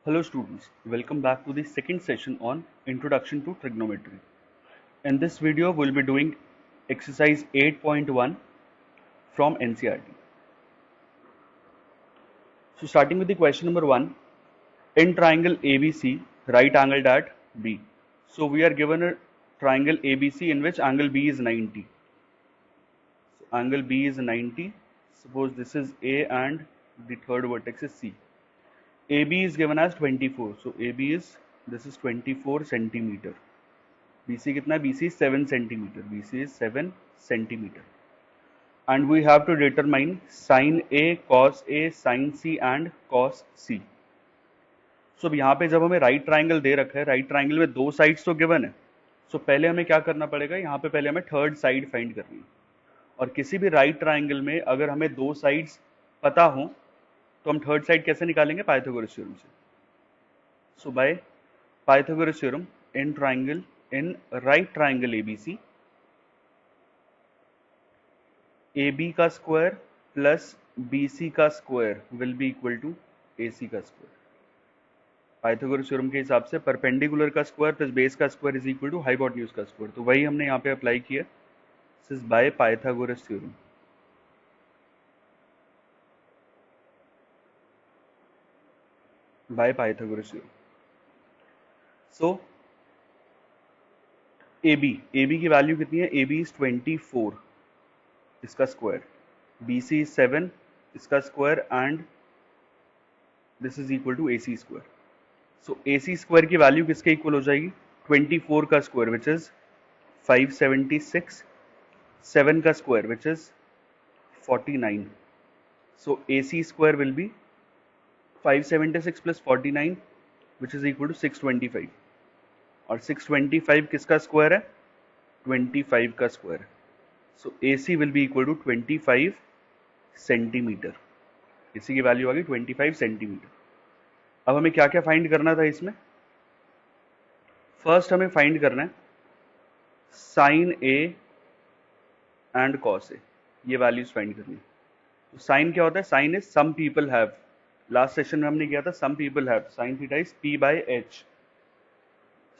Hello students, welcome back to the second session on Introduction to Trigonometry. In this video, we'll be doing exercise 8.1 from NCERT. So starting with the question number 1, in triangle ABC, right angled at B. So we are given a triangle ABC in which angle B is 90. So angle B is 90. Suppose this is A and the third vertex is C. AB is given as 24. So AB is, this is 24 centimeter. BC कितना है? BC is 7 centimeter. BC is 7 centimeter. And we have to determine sin A, cos A, sin C and cos C. So यहाँ पे जब हमें right triangle दे रखा है, right triangle में दो साइड्स तो गिवन है. सो पहले हमें क्या करना पड़ेगा? यहाँ पे पहले हमें थर्ड साइड फाइंड करनी है. और किसी भी राइट ट्राइंगल में अगर हमें दो साइड्स पता हो तो हम थर्ड साइड कैसे निकालेंगे? पाइथागोरस थ्योरम से. So by Pythagoras theorem in triangle in right triangle ABC, AB का स्क्वायर प्लस BC का square will be equal to AC का स्क्वायर. पाइथागोरस थ्योरम के हिसाब से परपेंडिकुलर का स्क्वायर प्लस बेस का square is equal to hypotenuse का square. तो वही हमने यहाँ पे अप्लाई किया. This is by Pythagoras theorem. By Pythagoras theorem. So AB की वैल्यू कितनी है? AB इज 24, इसका स्क्वायर. BC इज 7, इसका square and this is equal to AC square. So AC square की वैल्यू किसके इक्वल हो जाएगी? 24 का स्क्वायर विच इज 576, 7 का square which is 49. So AC square will be 576 plus 49 which is equal to 625. और 625 किसका square है? 25 का square. So AC will be equal to 25 centimetre. AC की वैल्यू आ गई 25 सेंटीमीटर. अब हमें क्या क्या फाइंड करना था इसमें? फर्स्ट हमें फाइंड करना है sine A and cos A. ये वैल्यूज फाइंड करनी है. तो साइन क्या होता है? Sine is some people have. Last session में हमने किया था some people have. Sine theta is P by H.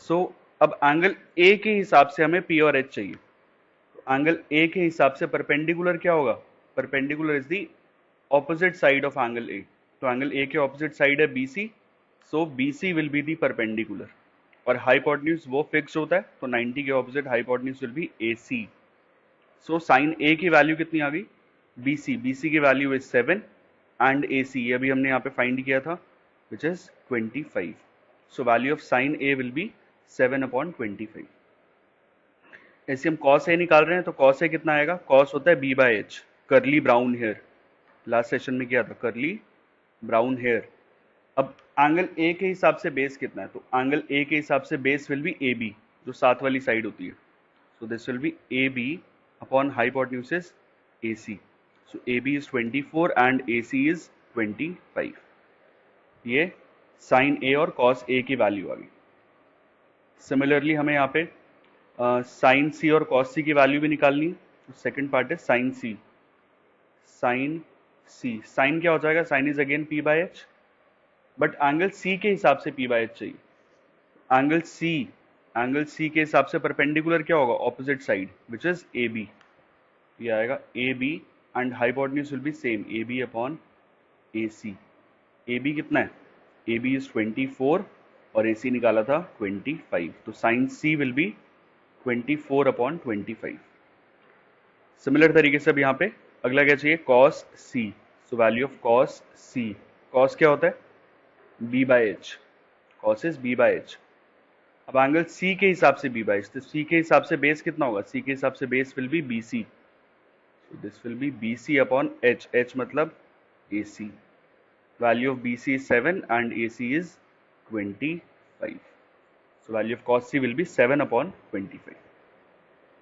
So अब एंगल A के हिसाब से हमें P और H चाहिए. तो एंगल A के हिसाब से परपेंडिकुलर क्या होगा? Perpendicular is the opposite side of angle A. तो एंगल A के ऑपोजिट साइड है BC. So BC will be the perpendicular. और हाइपोटेन्यूज वो फिक्स होता है, तो 90 के opposite hypotenuse will be AC. So sine A की वैल्यू कितनी आ गई? BC की वैल्यू इज 7 एंड AC ये अभी हमने यहाँ पे फाइंड किया था which is 25. So value of sine A will B 7/25. ऐसे हम cos A निकाल रहे हैं तो cos A कितना आएगा? cos होता है B बाय H. करली ब्राउन हेयर लास्ट सेशन में किया था, करली ब्राउन हेयर. अब एंगल A के हिसाब से बेस कितना है? तो एंगल A के हिसाब से बेस विल बी AB, जो साथ वाली साइड होती है. So this will be AB upon hypotenuse is AC. So AB is 24 and AC is 25. ये साइन A और cos A की वैल्यू आ गई. सिमिलरली हमें यहाँ पे साइन C और cos C की वैल्यू भी निकालनी है. तो सेकेंड पार्ट है sine C. Sine C, sine क्या हो जाएगा? Sine is again P by H, but angle C के हिसाब से P बाय H चाहिए. एंगल C के हिसाब से परपेंडिकुलर क्या होगा? Opposite side which is AB. ये आएगा AB and hypotenuse will be same AB upon AC. AB कितना है? AB इज 24 और AC निकाला था 25. तो sine C will be 24/25. Similar तरीके से अब यहाँ पे अगला क्या चाहिए? cos C. So value of cos C. cos क्या होता है? B by H. cos is B by H. अब एंगल C के हिसाब से B बाय H, तो C के हिसाब से बेस कितना होगा? C के हिसाब से base will B BC. So this will B BC upon H. H मतलब AC. Value of BC is 7 and AC is 25. So value of cos C will be 7/25.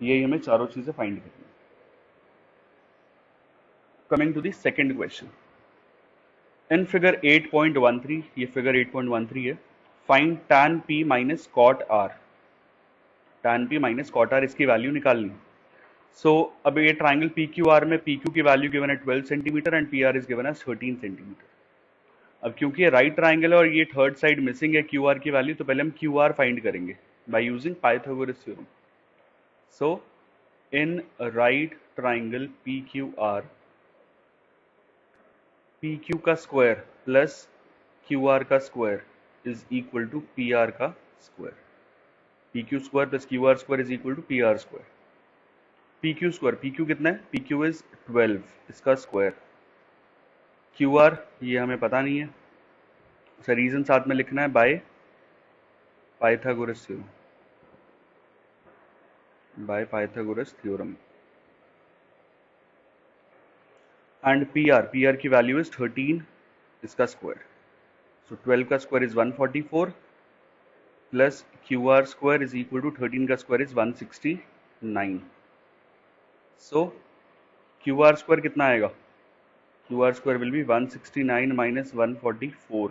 यही हमें चारों चीजें फाइंड करनी है. Coming to the second question. In figure 8.13, ये figure 8.13 है. Find tan P minus cot R. tan P minus cot R, इसकी वैल्यू निकालनी. सो अब ये ट्राइंगल PQR में PQ की वैल्यू गिवन है 12 centimetre and PR is given है 13 सेंटीमीटर. अब क्योंकि ये राइट ट्राइंगल है और ये थर्ड साइड मिसिंग है क्यू आर की वैल्यू, तो पहले हम क्यू आर फाइंड करेंगे by using Pythagoras theorem. So in right triangle P Q R, P Q का स्क्वायर प्लस क्यू आर का square is equal to P R का square. P Q square plus Q R square is equal to P R square. P Q square, P Q कितना है, P Q is 12, इसका square. Q R ये हमें पता नहीं है, sir reason साथ में लिखना है by Pythagoras theorem, by Pythagoras theorem. And P R की वैल्यू इज 13, इसका स्क्वायर. सो 12 का square is 144 plus Q R square is equal to 13 का square is 169. So Q R square कितना आएगा, Q R square will be 169 minus 144,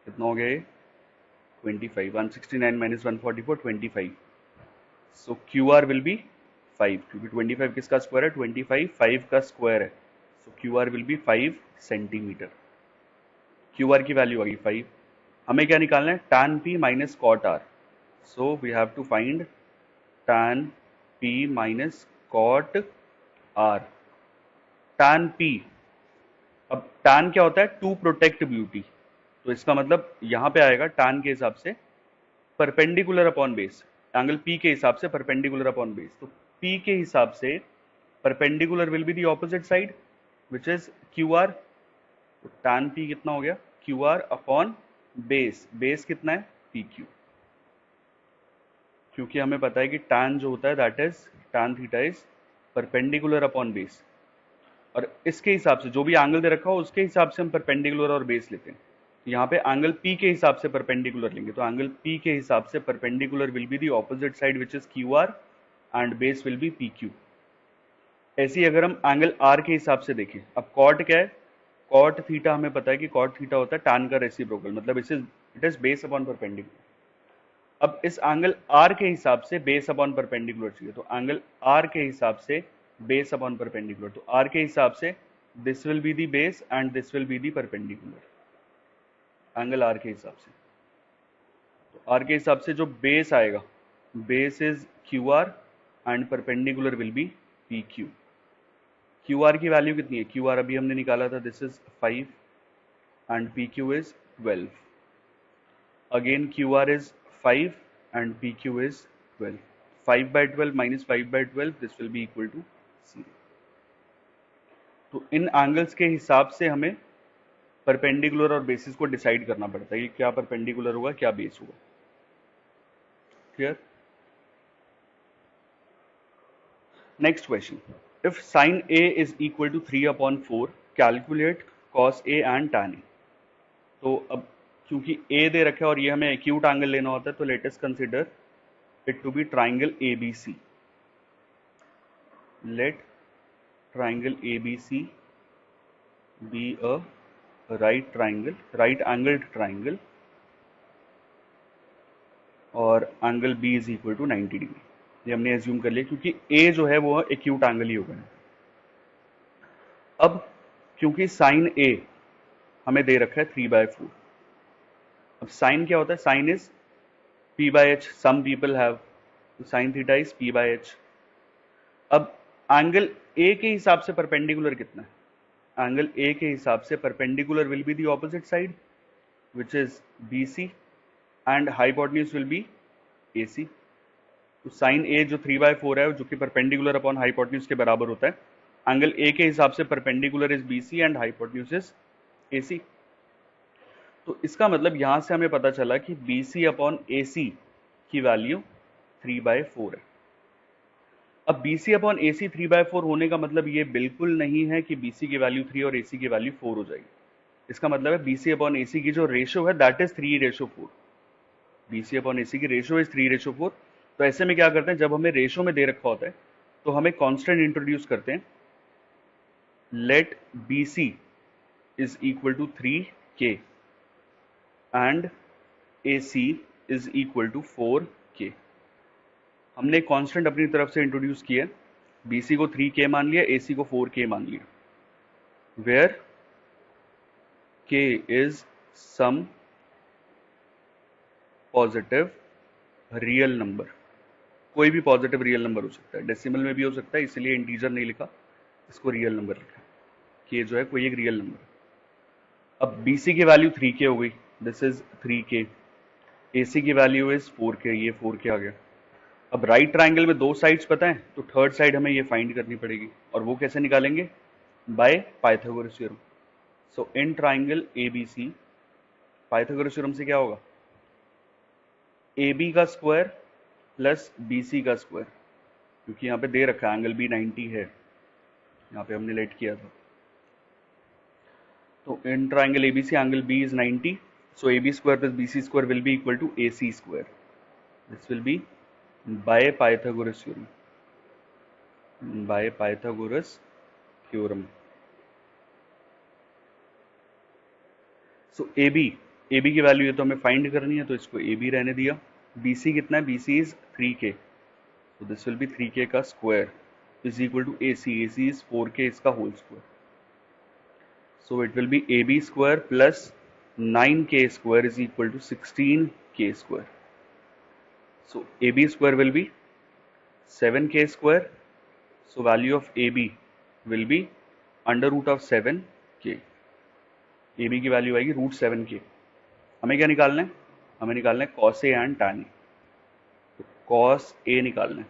कितना हो गया ये 25. 169 minus 144 25. So Q R will be 5, क्योंकि 25 किसका स्क्वायर है, 25 5 का स्क्वायर है. So Q R will be 5 centimetre. Q R की वैल्यू आ गई 5. हमें क्या निकालना है, tan p minus cot R. So we have to find tan p minus cot R. tan p, अब tan क्या होता है, टू प्रोटेक्ट ब्यूटी, तो इसका मतलब यहां पे आएगा tan के हिसाब से perpendicular upon base, angle P के हिसाब से परपेंडिकुलर अपॉन बेस. तो P के हिसाब से perpendicular will be the opposite side which is Q R. तो tan P कितना हो गया, Q R upon base, base कितना है पी क्यू. क्योंकि हमें पता है कि tan जो होता है that is tan theta is perpendicular upon base, और इसके हिसाब से जो भी एंगल दे रखा हो उसके हिसाब से हम परपेंडिकुलर और बेस लेते हैं. यहाँ पे एंगल P के हिसाब से परपेंडिकुलर लेंगे, तो एंगल P के हिसाब से perpendicular will be the opposite side which is Q R and base will B P Q. ऐसे ही अगर हम एंगल R के हिसाब से देखें, अब कॉट क्या है, कॉट थीटा हमें पता है कि कॉट थीटा होता है tan का रेसिप्रोकल, मतलब it is base upon perpendicular. अब इस एंगल R के हिसाब से बेस अपॉन परपेंडिकुलर चाहिए, तो एंगल R के हिसाब से बेस अपॉन परपेंडिकुलर, तो R के हिसाब से this will be the base and this will be the perpendicular. Angle R के हिसाब से, तो R के हिसाब से जो बेस आएगा, base is Q R and perpendicular will be P Q. Q R की वैल्यू कितनी है, क्यू आर अभी हमने निकाला था, this is 5 and P Q is 12. Again Q R is 5 and PQ is 12. 5 by 12 minus 5 by 12, this will be equal to 0. तो इन angles के हिसाब से हमें परपेंडिकुलर और बेसिस को डिसाइड करना पड़ता है कि क्या परपेंडिकुलर होगा क्या बेस होगा. Clear. Next question, if sine A is equal to 3/4, calculate cos A and tan A. तो अब क्योंकि A दे रखा है और ये हमें एक्यूट एंगल लेना होता है, तो let us consider it to be triangle ABC. Let triangle ABC be a right triangle, right angled triangle, और एंगल B is equal to 90 degree. ये हमने एज्यूम कर लिया क्योंकि A जो है वो एक्यूट एंगल ही होगा. अब क्योंकि साइन A हमें दे रखा है 3/4. अब साइन क्या होता है, sine is P/H, some people have, sine theta is P/H. अब एंगल A के हिसाब से परपेंडिकुलर कितना है, एंगल A के हिसाब से perpendicular will be the opposite side which is BC and hypotenuse will be AC. तो साइन A जो 3/4 है जो कि परपेंडिकुलर अपॉन हाइपोटेन्यूज के बराबर होता है, एंगल A के हिसाब से perpendicular is BC and hypotenuse is AC. तो इसका मतलब यहां से हमें पता चला कि BC अपॉन AC की वैल्यू 3/4 है. अब BC अपॉन AC 3/4 होने का मतलब ये बिल्कुल नहीं है कि BC की वैल्यू 3 और AC की वैल्यू 4 हो जाएगी. इसका मतलब है BC अपॉन AC की जो रेशियो है that is 3/4. BC upon AC की रेशियो इज 3/4. तो ऐसे में क्या करते हैं, जब हमें रेशियो में दे रखा होता है तो हमें कांस्टेंट इंट्रोड्यूस करते हैं. Let BC is equal to 3K and AC is equal to 4K. हमने कांस्टेंट अपनी तरफ से इंट्रोड्यूस किया, BC को 3K मान लिया, AC को 4K मान लिया, where k is some positive real number. कोई भी पॉजिटिव रियल नंबर हो सकता है, डेसिमल में भी हो सकता है, इसलिए इंटीजर नहीं लिखा, इसको रियल नंबर लिखा। के जो है कोई एक रियल नंबर। अब BC की वैल्यू 3k हो गई, दिस इज 3k। AC की वैल्यू इज 4k, ये 4k आ गया। अब राइट ट्राइंगल में दो साइड्स पता है, तो थर्ड साइड हमें ये फाइंड करनी पड़ेगी, और वो कैसे निकालेंगे? Bye Pythagoras theorem. सो इन ट्राइंगल ABC पाइथागोरस थ्योरम से क्या होगा? AB का स्क्वायर प्लस BC का स्क्वायर, क्योंकि यहाँ पे दे रखा है एंगल B 90 है, यहाँ पे हमने लेट किया था। तो in triangle ABC angle B is 90, so AB square plus BC square will be equal to AC square. This will be by Pythagoras theorem. By Pythagoras theorem. So AB की value ये तो हमें find करनी है, तो इसको AB रहने दिया। BC कितना है? BC is 3k, so this will be 3k का square is equal to AC. AC is 4k, इसका whole square. So it will be AB square plus 9k square is equal to 16k square. So AB square will be 7k square. So value of AB will be under root of 7k. AB की value आएगी √7k। हमें क्या निकालना है? हमें निकालना है cos A and tan A। तो cos A निकालना है।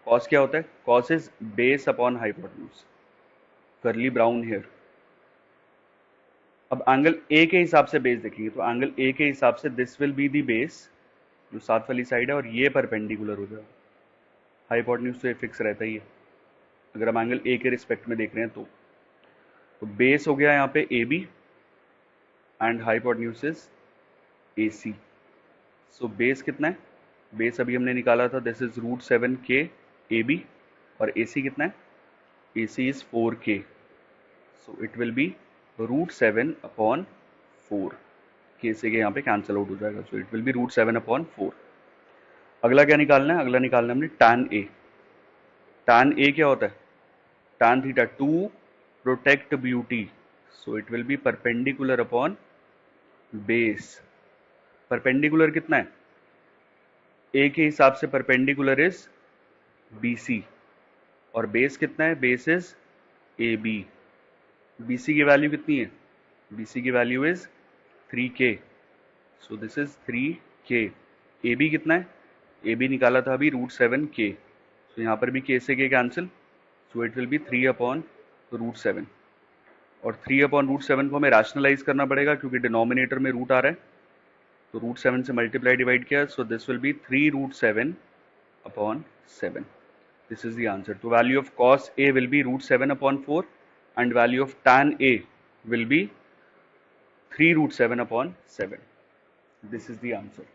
cos क्या होता है? cos is base upon hypotenuse, curly brown here। अब एंगल A के हिसाब से बेस देखेंगे, तो एंगल A के हिसाब से this will be the base, जो साथ वाली साइड है, और ये परपेंडिकुलर हो जाएगा। हाइपोटेन्यूज तो ये फिक्स रहता ही है अगर हम एंगल A के रिस्पेक्ट में देख रहे हैं तो बेस हो गया यहाँ पे AB and hypotenuse is AC। So base कितना है? बेस अभी हमने निकाला था, दिस इज √7k AB, और AC कितना है? AC is 4k, so it will be √7 upon 4। के से के यहाँ पे कैंसिल आउट हो जाएगा, सो इट विल बी √7 अपॉन 4। अगला क्या निकालना है? अगला निकालना है हमने tan A। tan A क्या होता है? tan थीटा टू प्रोटेक्ट beauty, so it will B perpendicular upon base. Perpendicular कितना है? A के हिसाब से परपेंडिकुलर इज BC, और बेस कितना है? Base is AB। BC की वैल्यू कितनी है? BC की value is 3k, so this is 3k। AB कितना है? AB निकाला था अभी √7k, सो यहाँ पर भी k से k cancel, so it will B 3 upon √7। और 3 अपॉन √7 को हमें रैशनलाइज करना पड़ेगा, क्योंकि डिनोमिनेटर में रूट आ रहा है, तो √7 से मल्टीप्लाई डिवाइड किया, so this will be 3√7 upon 7। This is the answer. तो value of cos A will be √7 upon 4 and value of tan A will be 3√7 upon 7. This is the answer.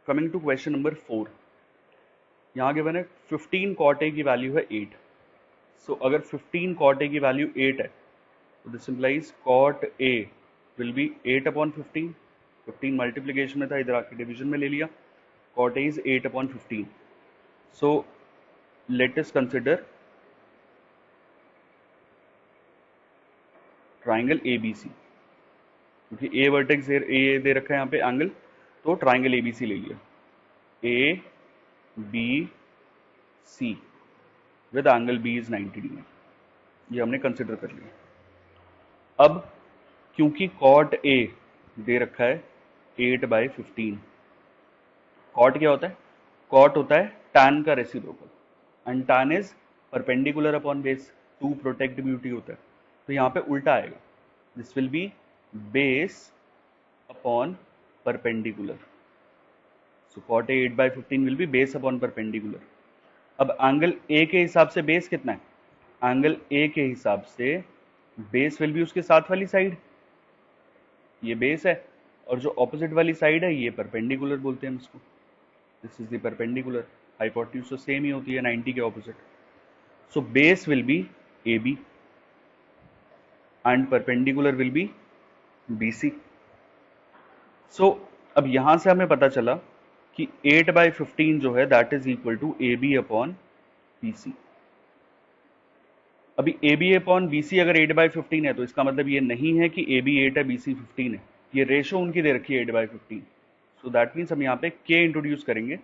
Coming to question number 4. यहाँ given है 15 cot A की value है 8। सो अगर 15 cot A की value 8 है, तो this implies cot A will be 8 upon 15। 15 multiplication में था, इधर आके डिवीजन में ले लिया। cot A is 8 upon 15। So let us consider triangle ABC, क्योंकि A वर्टेक्स A दे रखा है यहाँ पे एंगल, तो ट्राइंगल ABC ले लिया, ABC with angle B is 90 degree, ये हमने कंसिडर कर लिया। अब क्योंकि cot A दे रखा है 8/15, cot क्या होता है? cot होता है tan का reciprocal, and tan is perpendicular upon base, टू प्रोटेक्ट ब्यूटी होता है, तो यहाँ पे उल्टा आएगा, this will be base upon perpendicular. So cot A 8/15 will be base upon perpendicular. अब एंगल A के हिसाब से बेस कितना है? एंगल A के हिसाब से बेस विल बी उसके साथ वाली साइड, ये बेस है, और जो ऑपोजिट वाली साइड है ये परपेंडिकुलर बोलते हैं हम इसको, this is the perpendicular. Hypotenuse तो सेम ही होती है 90 के opposite. So base will be AB and perpendicular will be BC। So अब यहां से हमें पता चला कि 8/15 जो है that is equal to AB upon BC। अभी A B upon B C अगर 8/15 है तो इसका मतलब ये नहीं है कि ए बी 8 है बी सी 15 है, ये रेशो उनकी दे रखी है 8/15। सो दैट मीन्स हम यहाँ पे के इंट्रोड्यूस करेंगे।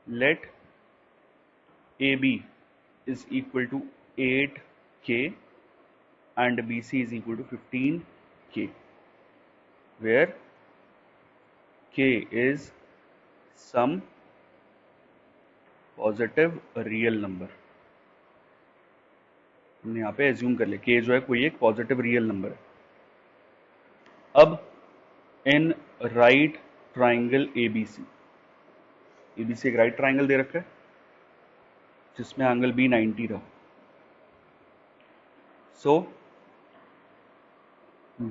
Let A B is equal to 8k and BC is equal to 15k, where k is some positive real number। हमने यहाँ पे एज्यूम कर लिया k जो है कोई एक पॉजिटिव रियल नंबर है। अब इन राइट ट्राइंगल ABC, ABC एक राइट ट्राइंगल दे रखा है जिसमें एंगल B 90 रहा। सो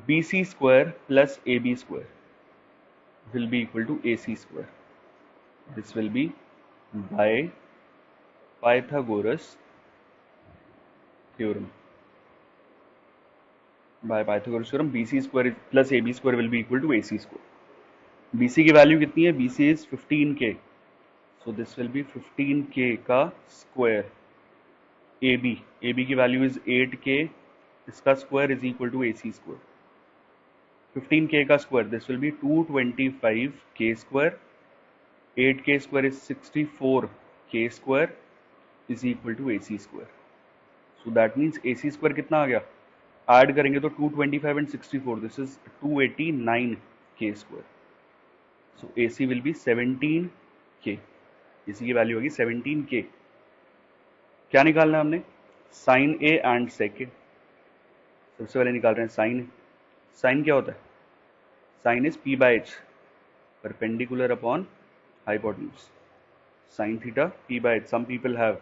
BC square plus AB square will be equal to AC square. This will be by Pythagoras theorem. By Pythagoras theorem, BC square plus AB square will be equal to AC square. BC की value कितनी है? BC is 15k. So this will be 15k का square. AB की value is 8k. इसका square is equal to AC square. 15k का square, this will be 225k square. 8k square is 64k square is equal to AC square. So that means AC square कितना आ गया? Add करेंगे तो 225 and 64, this is 289k square. So AC will be 17k. AC की value होगी 17k। क्या निकालना है हमने? साइन ए एंड सेक ए। सबसे पहले निकाल रहे हैं साइन ए। साइन क्या होता है? Sine is P by H, perpendicular upon hypotenuse. Sine theta P by H, some people have.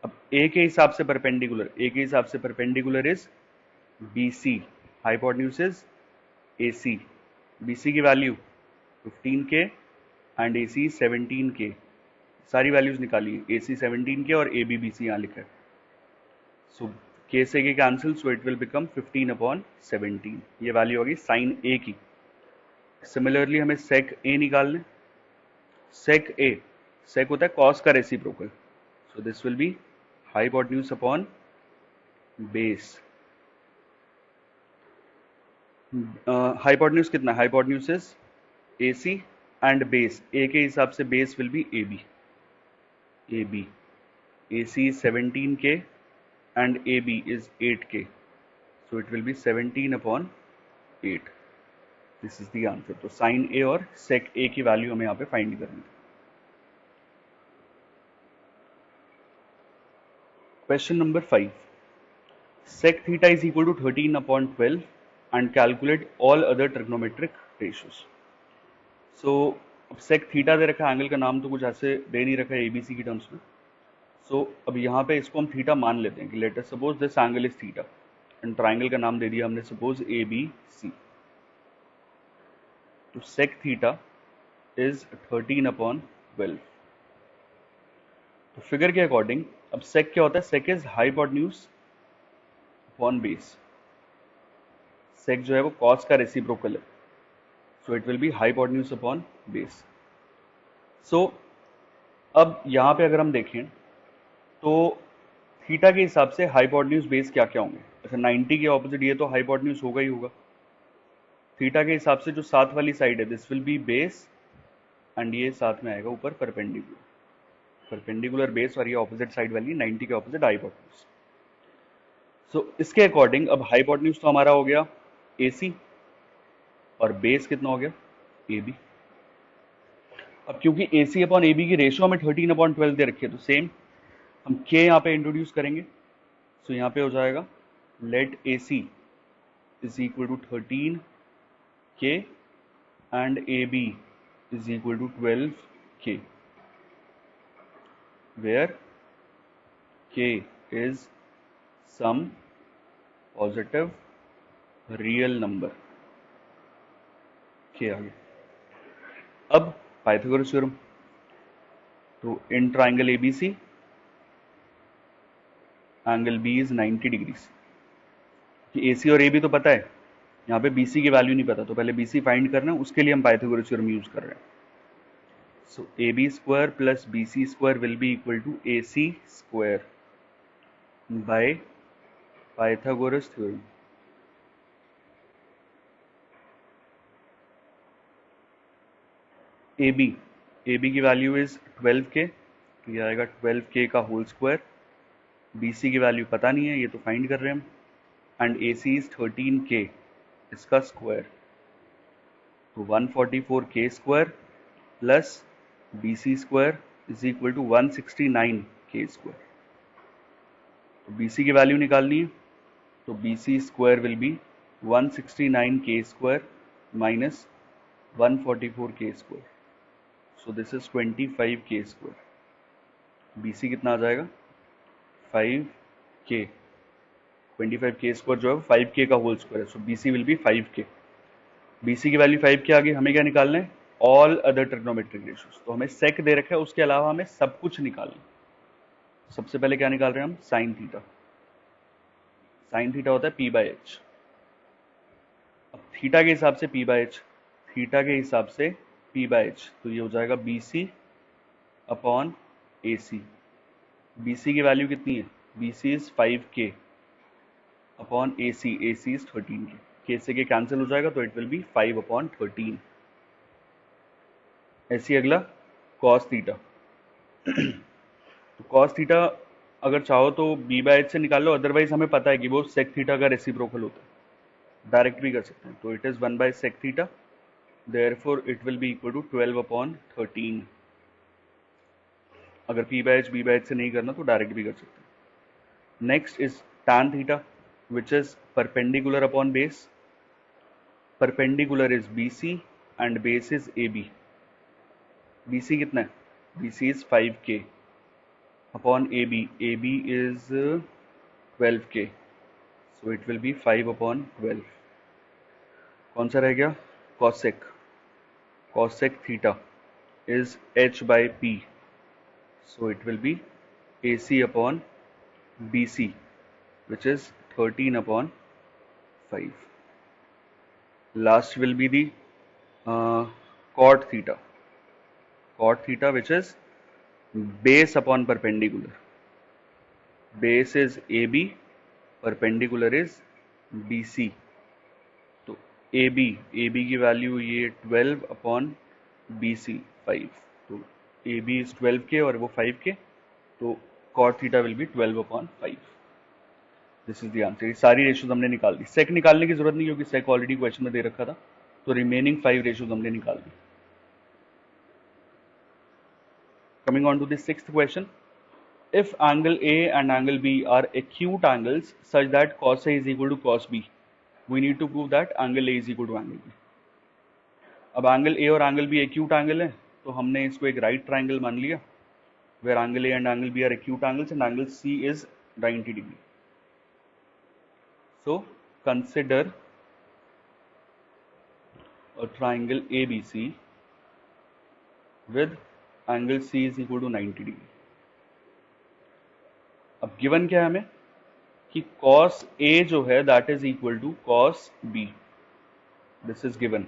अब ए के हिसाब से परपेंडिकुलर, ए के हिसाब से perpendicular is BC, hypotenuse is AC। BC की value 15k and AC 17k। सारी वैल्यूज निकालिए, AC 17k और AB BC यहाँ लिखा है। सो k से k cancel, so it will become 15/17। ये वैल्यू होगी साइन ए की। सिमिलरली हमें सेक ए निकालना है। सेक ए, सेक होता है कॉस का reciprocal. So this will be hypotenuse upon base. Hypotenuse कितना? Hypotenuse is AC and base. A के हिसाब से base will be AB। AC is 17k and AB is 8k, so it will be 17/8। This is the answer। तो sign ए और सेक ए की value हमें यहाँ पे फाइंड करनी है। Question number 5, sec theta is equal to 13/12 and calculate all other trigonometric ratios। So sec theta दे रखा है, एंगल का नाम तो कुछ ऐसे दे नहीं रखा है ABC की टर्म्स में। सो अब यहाँ पे इसको हम थीटा मान लेते हैं कि let us suppose this angle is theta and triangle का नाम दे दिया हमने सपोज ABC। तो sec थीटा इज 13/12। तो फिगर के अकॉर्डिंग अब sec क्या होता है? sec is hypotenuse upon base. sec जो है वो cos का रेसिप्रोकल है, so it will be hypotenuse upon base. So अब यहाँ पे अगर हम देखें तो थीटा के हिसाब से हाइपोटेन्यूज बेस क्या क्या होंगे? अच्छा 90 के ऑपोजिट ये तो हाइपोटेन्यूज होगा ही होगा। थीटा के हिसाब से जो साथ वाली साइड है this will be base and ये साथ में आएगा ऊपर परपेंडिकुलर बेस और ये ऑपोजिट साइड वाली 90 के ऑपोजिट हाइपोटेन्यूज। सो इसके अकॉर्डिंग अब हाइपोटेन्यूज तो हमारा हो गया AC और बेस कितना हो गया? AB। अब क्योंकि AC अपॉन AB की रेशियो हमें 13/12 दे रखी है तो सेम हम k यहाँ पे इंट्रोड्यूस करेंगे। सो यहाँ पे हो जाएगा let AC is equal to 13k and AB is equal to 12k, where k is some positive real number. k आ गया। अब पाइथागोरस थ्योरम, तो in triangle ABC angle B is 90 degrees. कि AC और AB तो पता है, यहाँ पे BC की वैल्यू नहीं पता, तो पहले BC फाइंड करना है, उसके लिए हम पाइथागोरस थ्योरम यूज कर रहे हैं। So AB square plus BC square will be equal to AC square. By Pythagoras theorem. A B की वैल्यू इज 12k, तो ये आएगा 12k का होल स्क्वायर। बी सी की वैल्यू पता नहीं है, ये तो फाइंड कर रहे हैं हम। And A C is 13k, इसका स्क्वायर, तो 144k square plus B C square is equal to 169k square. तो बी सी की वैल्यू निकालनी है, तो B C square will be 169k square minus 144k square, so this is 25k square. B C कितना आ जाएगा 5k, 25k square जो है 5k का होल स्क्वायर है, so B C will be 5k। B C की value 5k आ गई, हमें क्या निकालना है ऑल अदर ट्रिग्नोमेट्रिक रेशियोज। तो हमें सेक दे रखा है, उसके अलावा हमें सब कुछ निकालना है। सबसे पहले क्या निकाल रहे हैं हम साइन थीटा। साइन थीटा होता है पी बाई एच। अब थीटा के हिसाब से पी बाई एच, थीटा के हिसाब से पी बाई एच, तो ये हो जाएगा B C upon A C. B C की वैल्यू कितनी है, B C is 5k upon A C is 13k। के से के कैंसिल हो जाएगा, तो इट विल बी 5/13। ऐसी अगला कॉस थीटा। तो कॉस थीटा अगर चाहो तो बी बाई एच से निकाल लो, अदरवाइज हमें पता है कि वो सेक थीटा का रेसिप्रोकल होता है, डायरेक्ट भी कर सकते हैं। तो it is 1 by sec theta, therefore it will be equal to 12/13। अगर पी बाई एच से नहीं करना तो डायरेक्ट भी कर सकते हैं। Next is tan theta which is perpendicular upon base. Perpendicular is B C and base is A B. B C कितना है, B C is 5k upon A B is 12k, so it will be 5/12। कौन सा रह गया cosec. Cosec theta is h by p, so it will be AC upon BC, which is 13/5. Last will be the cot theta. Cot theta, which is base upon perpendicular. Base is AB, perpendicular is BC. तो AB की value ये 12/BC 5, तो AB is 12k और वो 5k, तो cot theta will be 12/5। This is the answer. ये सारी ratios हमने निकाल दी। सेक निकालने की जरूरत नहीं क्योंकि सेक ऑलरेडी क्वेश्चन में दे रखा था, तो रिमेनिंग 5 रेशियोज हमने निकाल दी। Coming on to the sixth question, if angle A and angle B are acute angles such that cos A is equal to cos B, we need to prove that angle A is equal to angle B. अब angle A और angle B acute angle है, तो हमने इसको एक right triangle मान लिया, where angle A and angle B are acute angles and angle C is 90 degree. So consider a triangle ABC with angle C is equal to 90 degree. अब given क्या है हमें कि cos A जो है that is equal to cos B, this is given.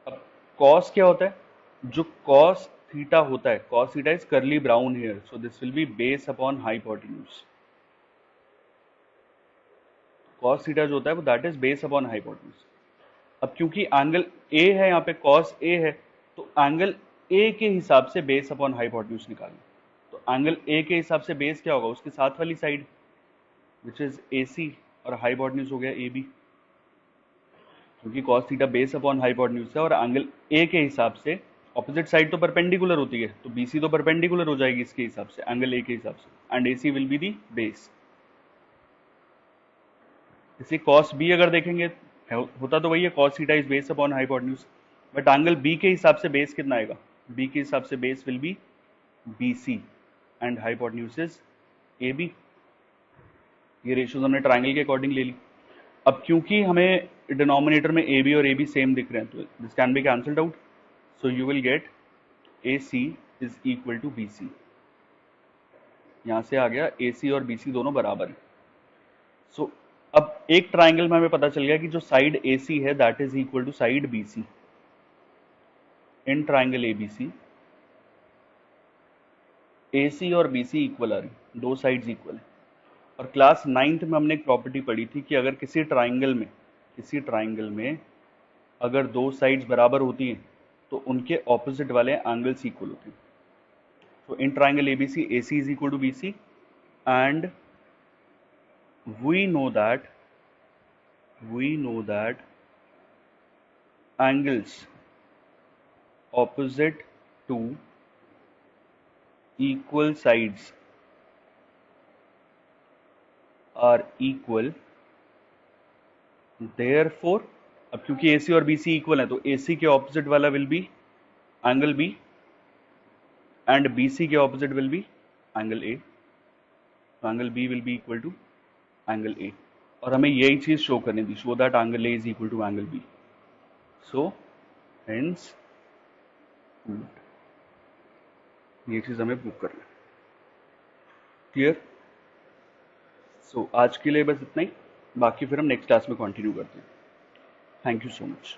अब cos क्या होता है, जो cos थीटा होता है, cos theta is curly brown here, so this will be base upon hypotenuse. cos theta जो होता है वो that is base upon hypotenuse. अब क्योंकि एंगल A है यहाँ पे, cos A है, तो एंगल A के हिसाब से बेस अपॉन हाइपोटेन्यूज निकालना। तो एंगल A के हिसाब से बेस क्या होगा, उसके साथ वाली साइड विच इज AC, और हाइपोटेन्यूज हो गया AB, क्योंकि cos theta base upon hypotenuse है और एंगल A के हिसाब से ऑपोजिट साइड तो परपेंडिकुलर होती है, तो BC तो परपेंडिकुलर हो जाएगी इसके हिसाब से, एंगल A के हिसाब से, and AC will be the base. इसी cos B अगर देखेंगे होता तो वही है, cos theta is base upon hypotenuse, but angle B के हिसाब से बेस कितना आएगा, B के हिसाब से base will B BC and hypotenuse is AB। ये रेशियोज हमने ट्राइंगल के अकॉर्डिंग ले ली। अब क्योंकि हमें डिनोमिनेटर में AB और AB सेम दिख रहे हैं, तो this can be cancelled out, so you will get AC is equal to BC। यहां से आ गया AC और BC दोनों बराबर है। सो अब एक ट्राइंगल में हमें पता चल गया कि जो साइड AC है that is equal to side BC। In triangle ABC AC और BC इक्वल आ रही, दो साइड्स इक्वल है। और क्लास 9th में हमने एक प्रॉपर्टी पढ़ी थी कि अगर किसी ट्राइंगल में अगर दो साइड्स बराबर होती हैं तो उनके ऑपोजिट वाले एंगल्स इक्वल होते हैं। तो in triangle ABC, AC is equal to BC, and we know that angles opposite to equal sides are equal, therefore अब क्योंकि AC और BC इक्वल है तो AC के ऑपोजिट वाला will be angle B and BC के opposite will be angle A। तो angle B will be equal to angle A, और हमें यही चीज शो करनी थी, show that angle A is equal to angle B। So hence ये चीज हमें प्रूव करना है। क्लियर? सो आज के लिए बस इतना ही, बाकी फिर हम नेक्स्ट क्लास में कंटिन्यू करते हैं। Thank you so much.